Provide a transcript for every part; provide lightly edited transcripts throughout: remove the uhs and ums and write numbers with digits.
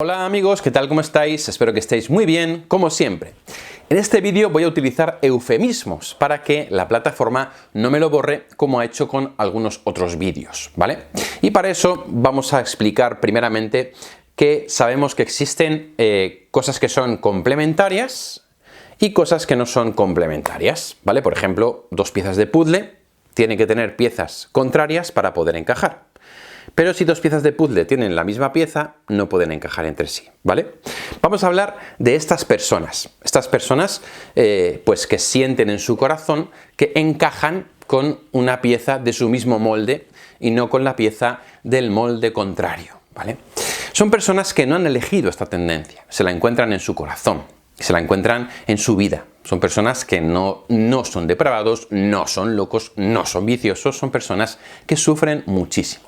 Hola amigos, ¿qué tal? ¿Cómo estáis? Espero que estéis muy bien, como siempre. En este vídeo voy a utilizar eufemismos para que la plataforma no me lo borre como ha hecho con algunos otros vídeos, ¿vale? Y para eso vamos a explicar primeramente que sabemos que existen cosas que son complementarias y cosas que no son complementarias, ¿vale? Por ejemplo, dos piezas de puzzle tienen que tener piezas contrarias para poder encajar. Pero si dos piezas de puzzle tienen la misma pieza, no pueden encajar entre sí, ¿vale? Vamos a hablar de estas personas. Estas personas, pues que sienten en su corazón que encajan con una pieza de su mismo molde y no con la pieza del molde contrario, ¿vale? Son personas que no han elegido esta tendencia, se la encuentran en su corazón, se la encuentran en su vida. Son personas que no son depravados, no son locos, no son viciosos, son personas que sufren muchísimo.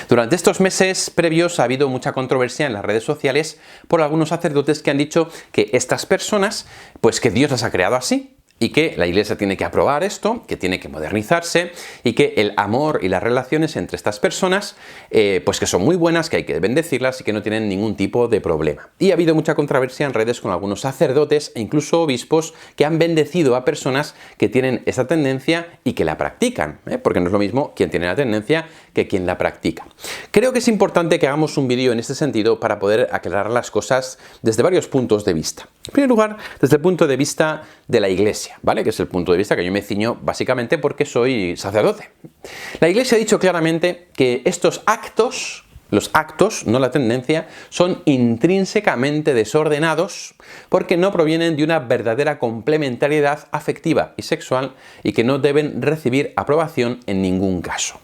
Durante estos meses previos ha habido mucha controversia en las redes sociales por algunos sacerdotes que han dicho que estas personas, pues que Dios las ha creado así y que la Iglesia tiene que aprobar esto, que tiene que modernizarse y que el amor y las relaciones entre estas personas, pues que son muy buenas, que hay que bendecirlas y que no tienen ningún tipo de problema. Y ha habido mucha controversia en redes con algunos sacerdotes e incluso obispos que han bendecido a personas que tienen esa tendencia y que la practican, porque no es lo mismo quien tiene la tendencia que quien la practica. Creo que es importante que hagamos un vídeo en este sentido para poder aclarar las cosas desde varios puntos de vista. En primer lugar, desde el punto de vista de la Iglesia, ¿vale? Que es el punto de vista que yo me ciño básicamente porque soy sacerdote. La Iglesia ha dicho claramente que estos actos, los actos, no la tendencia, son intrínsecamente desordenados porque no provienen de una verdadera complementariedad afectiva y sexual y que no deben recibir aprobación en ningún caso.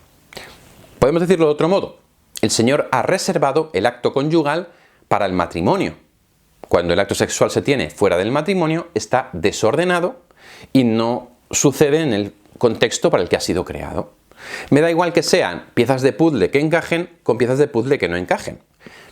Podemos decirlo de otro modo. El Señor ha reservado el acto conyugal para el matrimonio. Cuando el acto sexual se tiene fuera del matrimonio, está desordenado y no sucede en el contexto para el que ha sido creado. Me da igual que sean piezas de puzzle que encajen con piezas de puzzle que no encajen.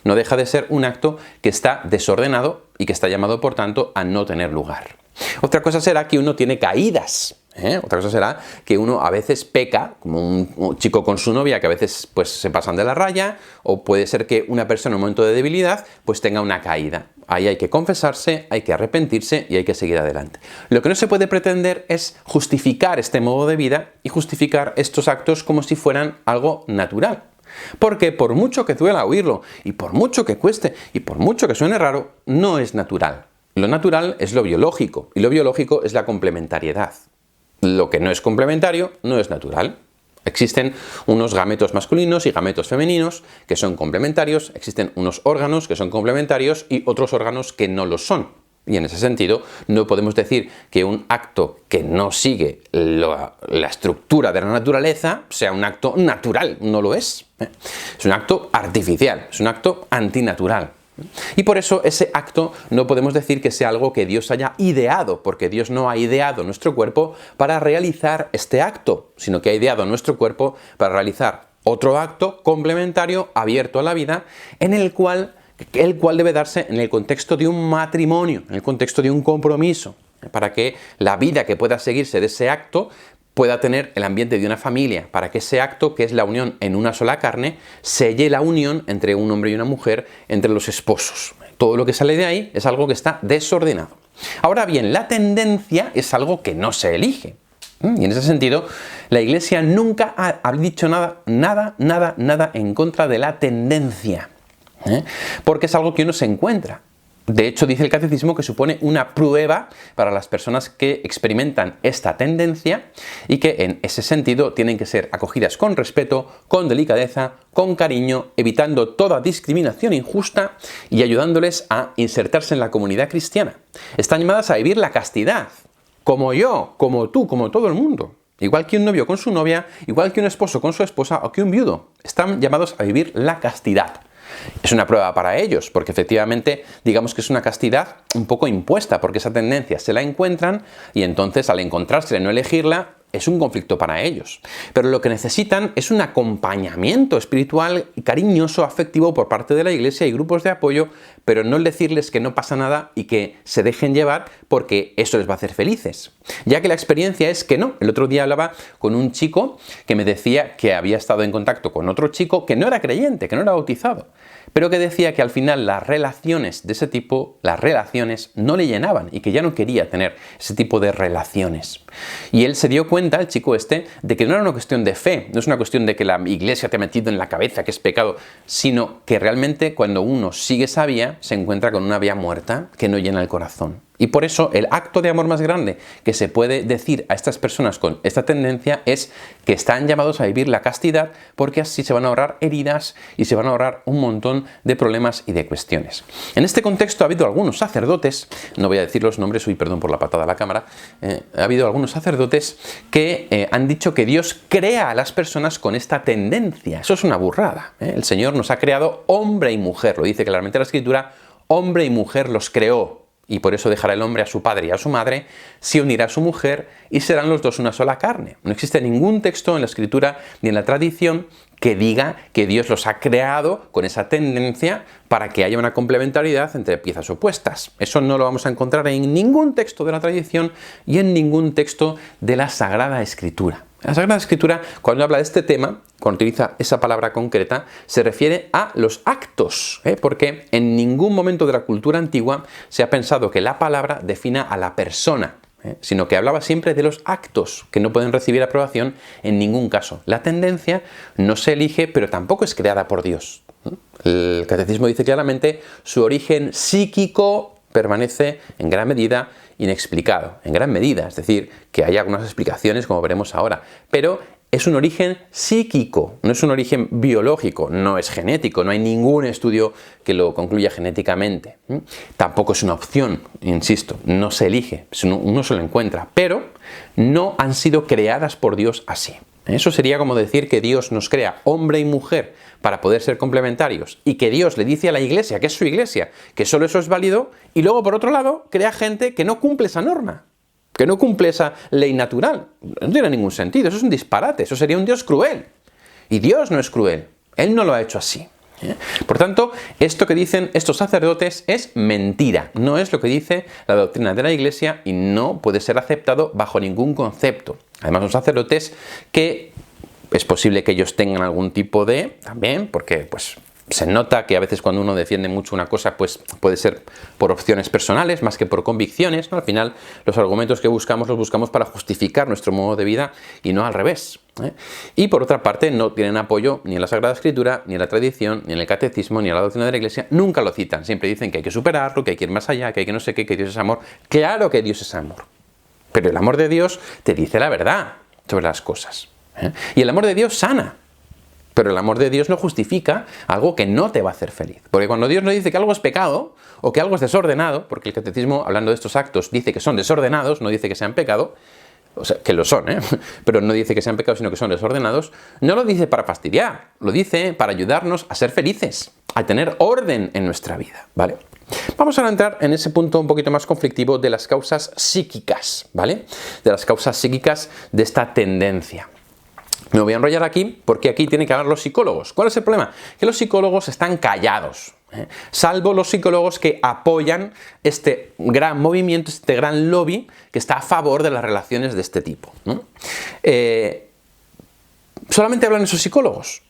No deja de ser un acto que está desordenado y que está llamado, por tanto, a no tener lugar. Otra cosa será que uno tiene caídas. Otra cosa será que uno a veces peca, como un chico con su novia que a veces pues, se pasan de la raya, o puede ser que una persona en un momento de debilidad pues tenga una caída. Ahí hay que confesarse, hay que arrepentirse y hay que seguir adelante. Lo que no se puede pretender es justificar este modo de vida y justificar estos actos como si fueran algo natural. Porque por mucho que duela oírlo, y por mucho que cueste, y por mucho que suene raro, no es natural. Lo natural es lo biológico, y lo biológico es la complementariedad. Lo que no es complementario no es natural. Existen unos gametos masculinos y gametos femeninos que son complementarios, existen unos órganos que son complementarios y otros órganos que no lo son. Y en ese sentido no podemos decir que un acto que no sigue la estructura de la naturaleza sea un acto natural, no lo es. Es un acto artificial, es un acto antinatural. Y por eso ese acto no podemos decir que sea algo que Dios haya ideado, porque Dios no ha ideado nuestro cuerpo para realizar este acto, sino que ha ideado nuestro cuerpo para realizar otro acto complementario, abierto a la vida, en el cual debe darse en el contexto de un matrimonio, en el contexto de un compromiso, para que la vida que pueda seguirse de ese acto pueda tener el ambiente de una familia, para que ese acto, que es la unión en una sola carne, selle la unión entre un hombre y una mujer, entre los esposos. Todo lo que sale de ahí es algo que está desordenado. Ahora bien, la tendencia es algo que no se elige. Y en ese sentido, la Iglesia nunca ha dicho nada en contra de la tendencia, porque es algo que uno se encuentra. De hecho, dice el Catecismo que supone una prueba para las personas que experimentan esta tendencia y que en ese sentido tienen que ser acogidas con respeto, con delicadeza, con cariño, evitando toda discriminación injusta y ayudándoles a insertarse en la comunidad cristiana. Están llamadas a vivir la castidad, como yo, como tú, como todo el mundo. Igual que un novio con su novia, igual que un esposo con su esposa o que un viudo. Están llamados a vivir la castidad. Es una prueba para ellos, porque efectivamente digamos que es una castidad un poco impuesta, porque esa tendencia se la encuentran y entonces al encontrarse y no elegirla, es un conflicto para ellos. Pero lo que necesitan es un acompañamiento espiritual, cariñoso, afectivo por parte de la Iglesia y grupos de apoyo, pero no el decirles que no pasa nada y que se dejen llevar porque eso les va a hacer felices. Ya que la experiencia es que no. El otro día hablaba con un chico que me decía que había estado en contacto con otro chico que no era creyente, que no era bautizado, pero que decía que al final las relaciones de ese tipo, las relaciones no le llenaban y que ya no quería tener ese tipo de relaciones. Y él se dio cuenta, el chico este, de que no era una cuestión de fe, no es una cuestión de que la iglesia te ha metido en la cabeza que es pecado, sino que realmente cuando uno sigue esa vía, se encuentra con una vía muerta que no llena el corazón. Y por eso el acto de amor más grande que se puede decir a estas personas con esta tendencia es que están llamados a vivir la castidad, porque así se van a ahorrar heridas y se van a ahorrar un montón de problemas y de cuestiones. En este contexto ha habido algunos sacerdotes, no voy a decir los nombres, perdón por la patada a la cámara, ha habido algunos sacerdotes que han dicho que Dios crea a las personas con esta tendencia. Eso es una burrada. El Señor nos ha creado hombre y mujer, lo dice claramente la Escritura, hombre y mujer los creó. Y por eso dejará el hombre a su padre y a su madre, se unirá a su mujer y serán los dos una sola carne. No existe ningún texto en la Escritura ni en la tradición que diga que Dios los ha creado con esa tendencia para que haya una complementariedad entre piezas opuestas. Eso no lo vamos a encontrar en ningún texto de la tradición y en ningún texto de la Sagrada Escritura. La Sagrada Escritura, cuando habla de este tema, cuando utiliza esa palabra concreta, se refiere a los actos, porque en ningún momento de la cultura antigua se ha pensado que la palabra defina a la persona, sino que hablaba siempre de los actos, que no pueden recibir aprobación en ningún caso. La tendencia no se elige, pero tampoco es creada por Dios. El Catecismo dice claramente, su origen psíquico permanece en gran medida inexplicado, en gran medida, es decir, que hay algunas explicaciones como veremos ahora, pero es un origen psíquico, no es un origen biológico, no es genético, no hay ningún estudio que lo concluya genéticamente. Tampoco es una opción, insisto, no se elige, uno se lo encuentra, pero no han sido creadas por Dios así. Eso sería como decir que Dios nos crea hombre y mujer para poder ser complementarios y que Dios le dice a la iglesia, que es su iglesia, que solo eso es válido y luego por otro lado crea gente que no cumple esa norma, que no cumple esa ley natural. No tiene ningún sentido, eso es un disparate, eso sería un Dios cruel. Y Dios no es cruel, Él no lo ha hecho así. Por tanto, esto que dicen estos sacerdotes es mentira, no es lo que dice la doctrina de la Iglesia y no puede ser aceptado bajo ningún concepto. Además, son sacerdotes que es posible que ellos tengan algún tipo de, también, porque pues se nota que a veces cuando uno defiende mucho una cosa, pues puede ser por opciones personales más que por convicciones, ¿no? Al final, los argumentos que buscamos los buscamos para justificar nuestro modo de vida y no al revés. Y por otra parte, no tienen apoyo ni en la Sagrada Escritura, ni en la tradición, ni en el Catecismo, ni en la doctrina de la Iglesia. Nunca lo citan. Siempre dicen que hay que superarlo, que hay que ir más allá, que hay que no sé qué, que Dios es amor. Claro que Dios es amor. Pero el amor de Dios te dice la verdad sobre las cosas. Y el amor de Dios sana. Pero el amor de Dios no justifica algo que no te va a hacer feliz. Porque cuando Dios nos dice que algo es pecado o que algo es desordenado, porque el Catecismo, hablando de estos actos, dice que son desordenados, no dice que sean pecado, o sea, que lo son, pero no dice que sean pecados, sino que son desordenados, no lo dice para fastidiar, lo dice para ayudarnos a ser felices, a tener orden en nuestra vida, ¿vale? Vamos ahora a entrar en ese punto un poquito más conflictivo de las causas psíquicas, ¿vale? De las causas psíquicas de esta tendencia. Me voy a enrollar aquí porque aquí tienen que hablar los psicólogos. ¿Cuál es el problema? Que los psicólogos están callados, salvo los psicólogos que apoyan este gran movimiento, este gran lobby que está a favor de las relaciones de este tipo, ¿no? Solamente hablan esos psicólogos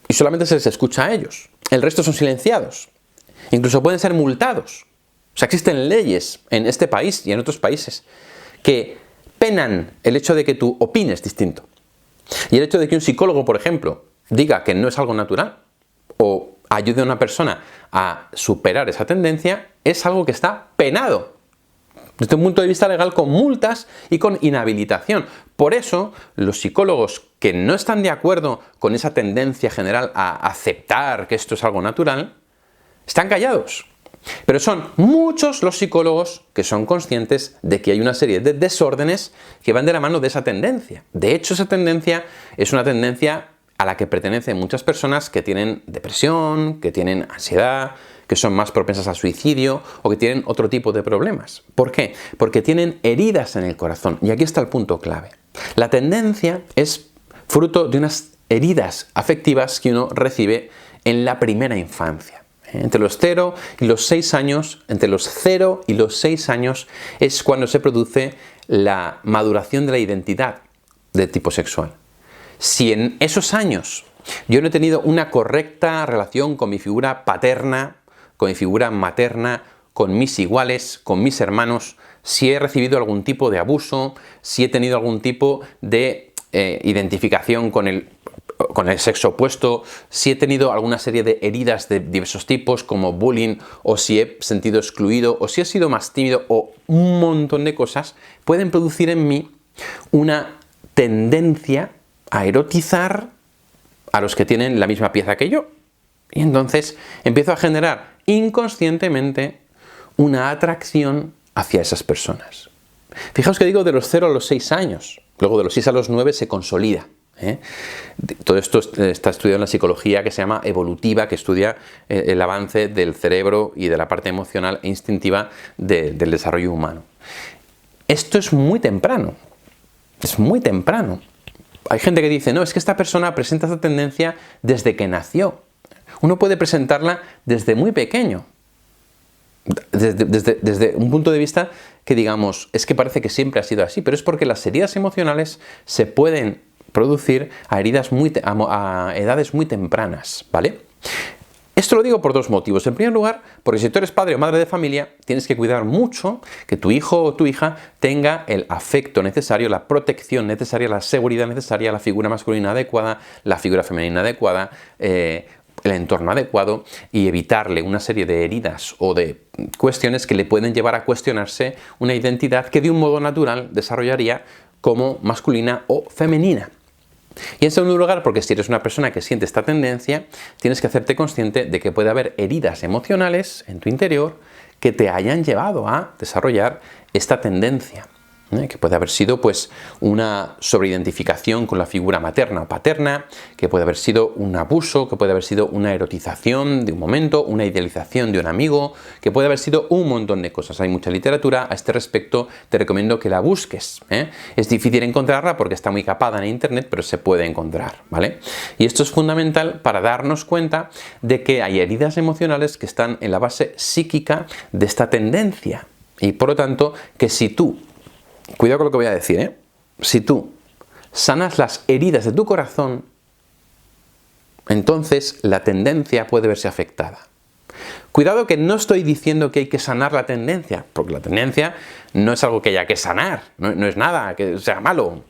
y solamente se les escucha a ellos. El resto son silenciados. Incluso pueden ser multados. O sea, existen leyes en este país y en otros países que penan el hecho de que tú opines distinto. Y el hecho de que un psicólogo, por ejemplo, diga que no es algo natural o ayude a una persona a superar esa tendencia es algo que está penado desde un punto de vista legal con multas y con inhabilitación. Por eso, los psicólogos que no están de acuerdo con esa tendencia general a aceptar que esto es algo natural, están callados. Pero son muchos los psicólogos que son conscientes de que hay una serie de desórdenes que van de la mano de esa tendencia. De hecho, esa tendencia es una tendencia a la que pertenecen muchas personas que tienen depresión, que tienen ansiedad, que son más propensas al suicidio o que tienen otro tipo de problemas. ¿Por qué? Porque tienen heridas en el corazón. Y aquí está el punto clave. La tendencia es fruto de unas heridas afectivas que uno recibe en la primera infancia. Entre los 0 y los 6 años, entre los 0 y los 6 años es cuando se produce la maduración de la identidad de tipo sexual. Si en esos años yo no he tenido una correcta relación con mi figura paterna, con mi figura materna, con mis iguales, con mis hermanos, si he recibido algún tipo de abuso, si he tenido algún tipo de identificación con el sexo opuesto, si he tenido alguna serie de heridas de diversos tipos como bullying, o si he sentido excluido, o si he sido más tímido, o un montón de cosas, pueden producir en mí una tendencia a erotizar a los que tienen la misma pieza que yo. Y entonces empiezo a generar inconscientemente una atracción hacia esas personas. Fijaos que digo de los 0 a los 6 años, luego de los 6 a los 9 se consolida. Todo esto está estudiado en la psicología que se llama evolutiva, que estudia el avance del cerebro y de la parte emocional e instintiva del desarrollo humano. Esto es muy temprano, es muy temprano. Hay gente que dice, no, es que esta persona presenta esta tendencia desde que nació. Uno puede presentarla desde muy pequeño, desde un punto de vista que digamos, es que parece que siempre ha sido así, pero es porque las heridas emocionales se pueden producir a edades muy tempranas, ¿vale? Esto lo digo por dos motivos. En primer lugar, porque si tú eres padre o madre de familia, tienes que cuidar mucho que tu hijo o tu hija tenga el afecto necesario, la protección necesaria, la seguridad necesaria, la figura masculina adecuada, la figura femenina adecuada, el entorno adecuado, y evitarle una serie de heridas o de cuestiones que le pueden llevar a cuestionarse una identidad que de un modo natural desarrollaría como masculina o femenina. Y en segundo lugar, porque si eres una persona que siente esta tendencia, tienes que hacerte consciente de que puede haber heridas emocionales en tu interior que te hayan llevado a desarrollar esta tendencia. Que puede haber sido pues una sobreidentificación con la figura materna o paterna, que puede haber sido un abuso, que puede haber sido una erotización de un momento, una idealización de un amigo, que puede haber sido un montón de cosas. Hay mucha literatura a este respecto, te recomiendo que la busques. Es difícil encontrarla porque está muy capada en internet, pero se puede encontrar, ¿vale? Y esto es fundamental para darnos cuenta de que hay heridas emocionales que están en la base psíquica de esta tendencia. Y por lo tanto, que si tú, cuidado con lo que voy a decir, si tú sanas las heridas de tu corazón, entonces la tendencia puede verse afectada. Cuidado que no estoy diciendo que hay que sanar la tendencia, porque la tendencia no es algo que haya que sanar, no es nada que sea malo.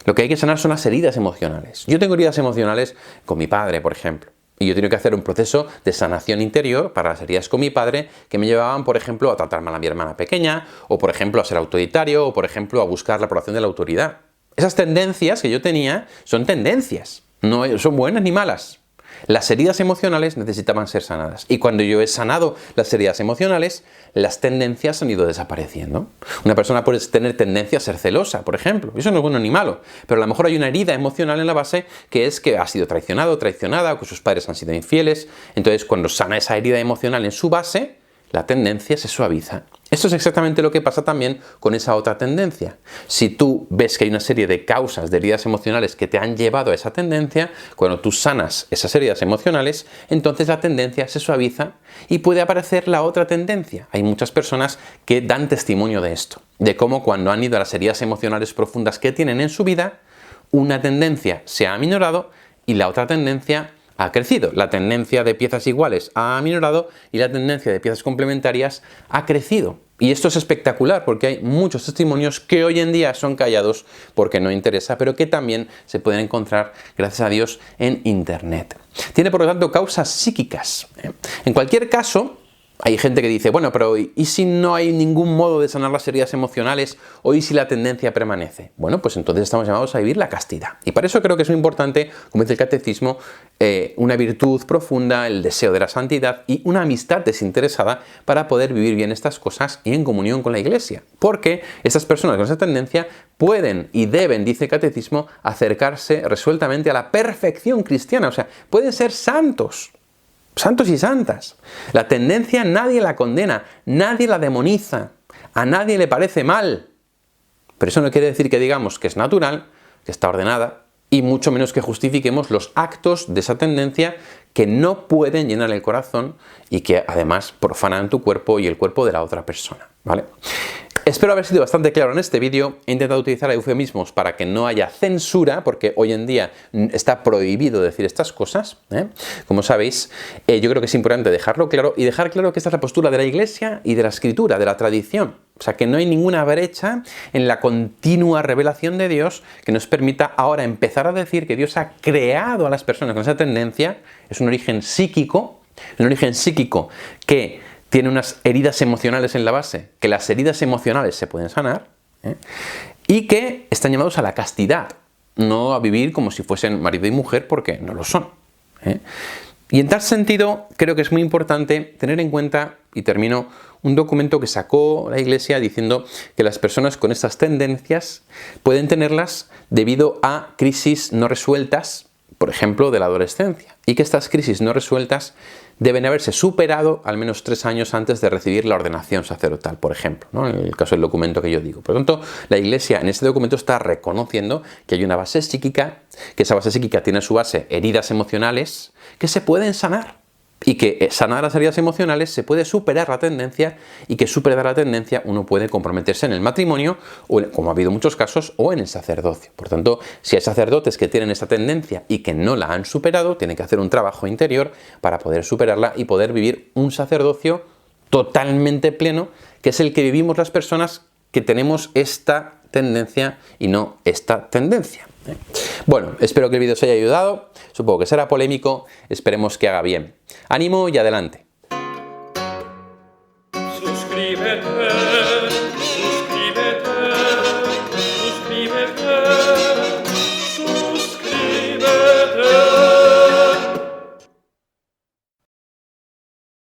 Lo que hay que sanar son las heridas emocionales. Yo tengo heridas emocionales con mi padre, por ejemplo. Y yo tengo que hacer un proceso de sanación interior para las heridas con mi padre que me llevaban, por ejemplo, a tratar mal a mi hermana pequeña, o por ejemplo a ser autoritario, o por ejemplo a buscar la aprobación de la autoridad. Esas tendencias que yo tenía son tendencias, no son buenas ni malas. Las heridas emocionales necesitaban ser sanadas. Y cuando yo he sanado las heridas emocionales, las tendencias han ido desapareciendo. Una persona puede tener tendencia a ser celosa, por ejemplo. Eso no es bueno ni malo. Pero a lo mejor hay una herida emocional en la base que es que ha sido traicionado o traicionada, o que sus padres han sido infieles. Entonces, cuando sana esa herida emocional en su base, la tendencia se suaviza. Esto es exactamente lo que pasa también con esa otra tendencia. Si tú ves que hay una serie de causas de heridas emocionales que te han llevado a esa tendencia, cuando tú sanas esas heridas emocionales, entonces la tendencia se suaviza y puede aparecer la otra tendencia. Hay muchas personas que dan testimonio de esto, de cómo cuando han ido a las heridas emocionales profundas que tienen en su vida, una tendencia se ha aminorado y la otra tendencia ha crecido. La tendencia de piezas iguales ha aminorado y la tendencia de piezas complementarias ha crecido. Y esto es espectacular porque hay muchos testimonios que hoy en día son callados porque no interesa, pero que también se pueden encontrar, gracias a Dios, en internet. Tiene, por lo tanto, causas psíquicas. En cualquier caso, hay gente que dice, bueno, pero ¿y si no hay ningún modo de sanar las heridas emocionales? ¿O y si la tendencia permanece? Bueno, pues entonces estamos llamados a vivir la castidad. Y para eso creo que es muy importante, como dice el catecismo, una virtud profunda, el deseo de la santidad y una amistad desinteresada para poder vivir bien estas cosas y en comunión con la Iglesia. Porque estas personas con esa tendencia pueden y deben, dice el catecismo, acercarse resueltamente a la perfección cristiana. O sea, pueden ser santos. Santos y santas. La tendencia nadie la condena, nadie la demoniza, a nadie le parece mal. Pero eso no quiere decir que digamos que es natural, que está ordenada, y mucho menos que justifiquemos los actos de esa tendencia que no pueden llenar el corazón y que además profanan tu cuerpo y el cuerpo de la otra persona, ¿vale? Espero haber sido bastante claro en este vídeo. He intentado utilizar eufemismos para que no haya censura, porque hoy en día está prohibido decir estas cosas, ¿eh? Como sabéis, yo creo que es importante dejarlo claro y dejar claro que esta es la postura de la Iglesia y de la Escritura, de la tradición. O sea, que no hay ninguna brecha en la continua revelación de Dios que nos permita ahora empezar a decir que Dios ha creado a las personas con esa tendencia. Es un origen psíquico que tiene unas heridas emocionales en la base, que las heridas emocionales se pueden sanar, ¿eh? Y que están llamados a la castidad, no a vivir como si fuesen marido y mujer, porque no lo son, ¿eh? Y en tal sentido, creo que es muy importante tener en cuenta, y termino, un documento que sacó la Iglesia diciendo que las personas con estas tendencias pueden tenerlas debido a crisis no resueltas, por ejemplo, de la adolescencia, y que estas crisis no resueltas deben haberse superado al menos 3 años antes de recibir la ordenación sacerdotal, por ejemplo, ¿no? En el caso del documento que yo digo. Por lo tanto, la Iglesia en este documento está reconociendo que hay una base psíquica, que esa base psíquica tiene a su base heridas emocionales que se pueden sanar. Y que sanar las heridas emocionales se puede superar la tendencia, y que superar la tendencia uno puede comprometerse en el matrimonio, o como ha habido muchos casos, o en el sacerdocio. Por tanto, si hay sacerdotes que tienen esta tendencia y que no la han superado, tienen que hacer un trabajo interior para poder superarla y poder vivir un sacerdocio totalmente pleno, que es el que vivimos las personas que tenemos esta tendencia y no esta tendencia. Bueno, espero que el vídeo os haya ayudado, supongo que será polémico, esperemos que haga bien. ¡Ánimo y adelante!